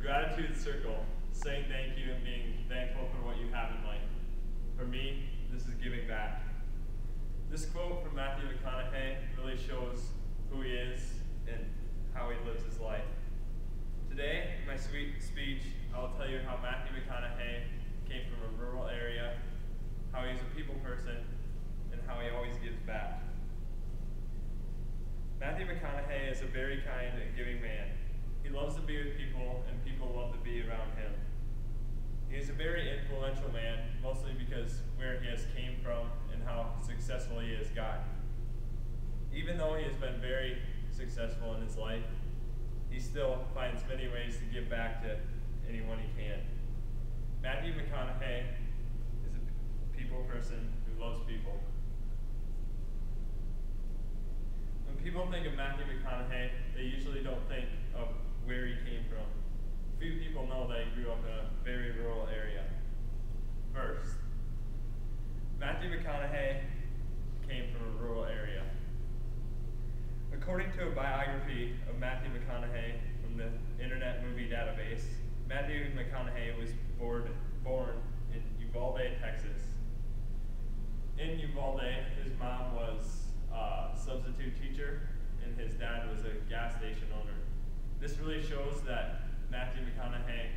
gratitude circle, saying thank you and being thankful for what you have in life. For me, this is giving back. This quote from Matthew McConaughey really shows who he is and how he lives his life. Today, in my sweet speech, I will tell you how Matthew McConaughey came from a rural area, how he's a people person, and how he always gives back. Matthew McConaughey is a very kind and giving man. He loves to be with people, and people love to be around him. He is a very influential man, mostly because where he has came from and how successful he has gotten. Even though he has been very successful in his life, he still finds many ways to give back to anyone he can. Matthew McConaughey is a people person who loves people. When people think of Matthew McConaughey, they usually don't think of where he came from. Few people know that he grew up in a very rural area. First, Matthew McConaughey came from a rural area. According to a biography of Matthew McConaughey from the Internet Movie Database, Matthew McConaughey was born in Uvalde, Texas. In Uvalde, his mom was a substitute teacher, and his dad was a gas station owner. This really shows that Matthew McConaughey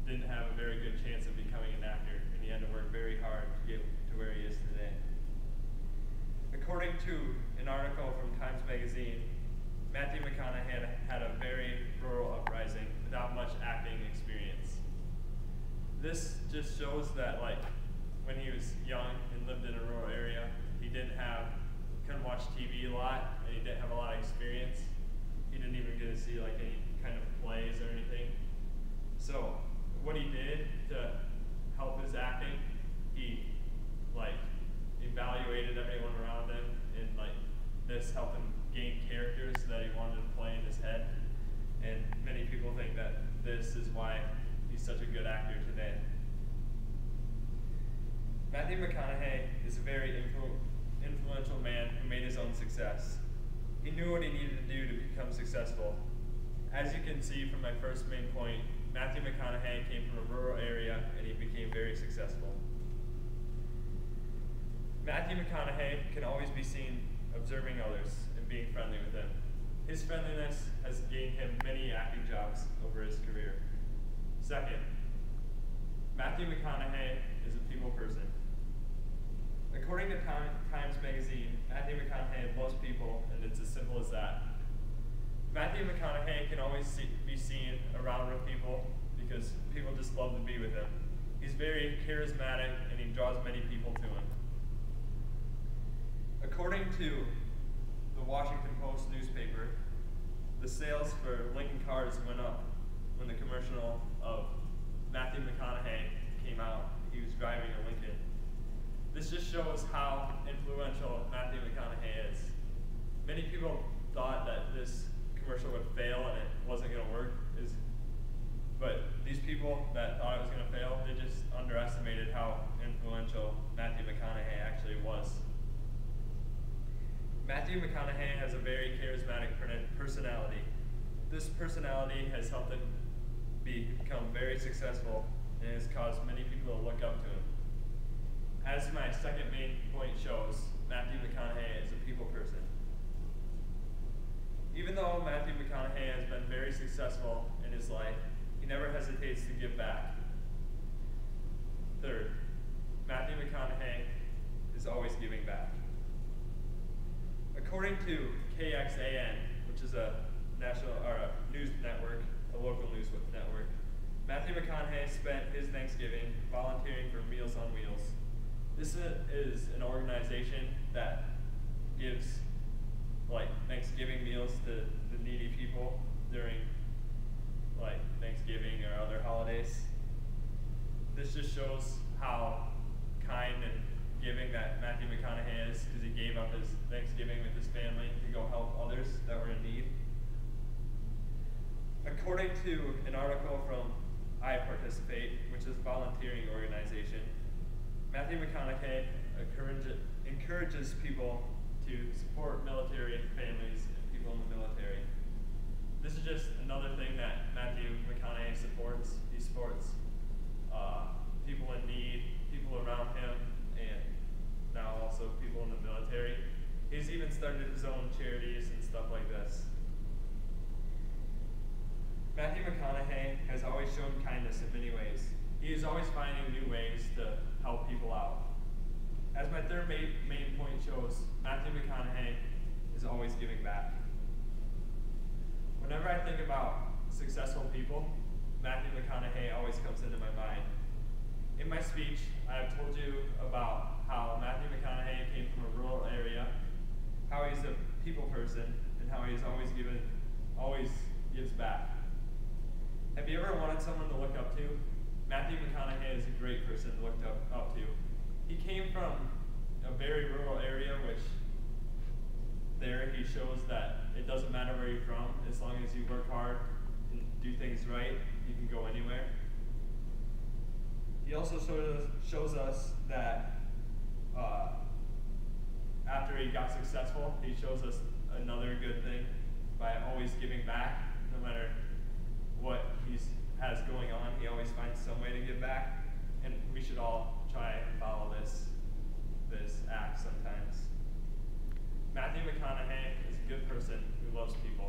didn't have a very good chance of becoming an actor, and he had to work very hard to get to where he is today. According to an article from Times Magazine, Matthew McConaughey had a very rural uprising without much acting experience. This just shows that, when he was young and lived in a rural area, he couldn't watch TV a lot, and he didn't have a lot of experience. He didn't even get to see any kind of plays or anything. So what he did to help his acting, he evaluated everyone around him, and this helped him gain characters that he wanted to play in his head. And many people think that this is why he's such a good actor today. Matthew McConaughey is a very influential man who made his own success. He knew what he needed to do to become successful. As you can see from my first main point, Matthew McConaughey came from a rural area and he became very successful. Matthew McConaughey can always be seen observing others and being friendly with them. His friendliness has gained him many acting jobs over his career. Second, Matthew McConaughey is a people person. According to Times Magazine, Matthew McConaughey loves people, and it's as simple as that. Matthew McConaughey can always be seen around with people because people just love to be with him. He's very charismatic, and he draws many people to him. According to the Washington Post newspaper, the sales for Lincoln cars went up when the commercial of Matthew McConaughey came out. He was driving a Lincoln. This just shows how influential Matthew McConaughey is. Many people thought that this commercial would fail and it wasn't going to work. But these people that thought it was going to fail, they just underestimated how influential Matthew McConaughey actually was. Matthew McConaughey has a very charismatic personality. This personality has helped him become very successful and has caused many people to look up to him. As my second main point shows, Matthew McConaughey is a people person. Even though Matthew McConaughey has been very successful in his life, he never hesitates to give back. Third, Matthew McConaughey is always giving back. According to KXAN, which is a news network, a local news network, Matthew McConaughey spent his Thanksgiving volunteering for Meals on Wheels. This is an organization that gives Thanksgiving meals to the needy people during Thanksgiving or other holidays. This just shows how kind and giving that Matthew McConaughey is, because he gave up his Thanksgiving with his family to go help others that were in need. According to an article from I Participate, which is a volunteering organization, Matthew McConaughey encourages people to support military families and people in the military. This is just another thing that Matthew McConaughey supports. supports people in need, people around him, and now also people in the military. He's even started his own charities and stuff like this. Matthew McConaughey has always shown kindness in many ways. He is always finding new ways to help people out. As my third main point shows, Matthew McConaughey is always giving back. Whenever I think about successful people, Matthew McConaughey always comes into my mind. In my speech, I have told you about how Matthew McConaughey came from a rural area, how he's a people person, and how he's always gives back. Have you ever wanted someone to look up to? Matthew McConaughey is a great person to look up to. He came from a very rural area, which there he shows that it doesn't matter where you're from, as long as you work hard and do things right, you can go anywhere. He also shows us that after he got successful, he shows us another good thing by always giving back, no matter what he has going on. He always finds some way to give back, and we should all try and follow this act sometimes. Matthew McConaughey is a good person who loves people.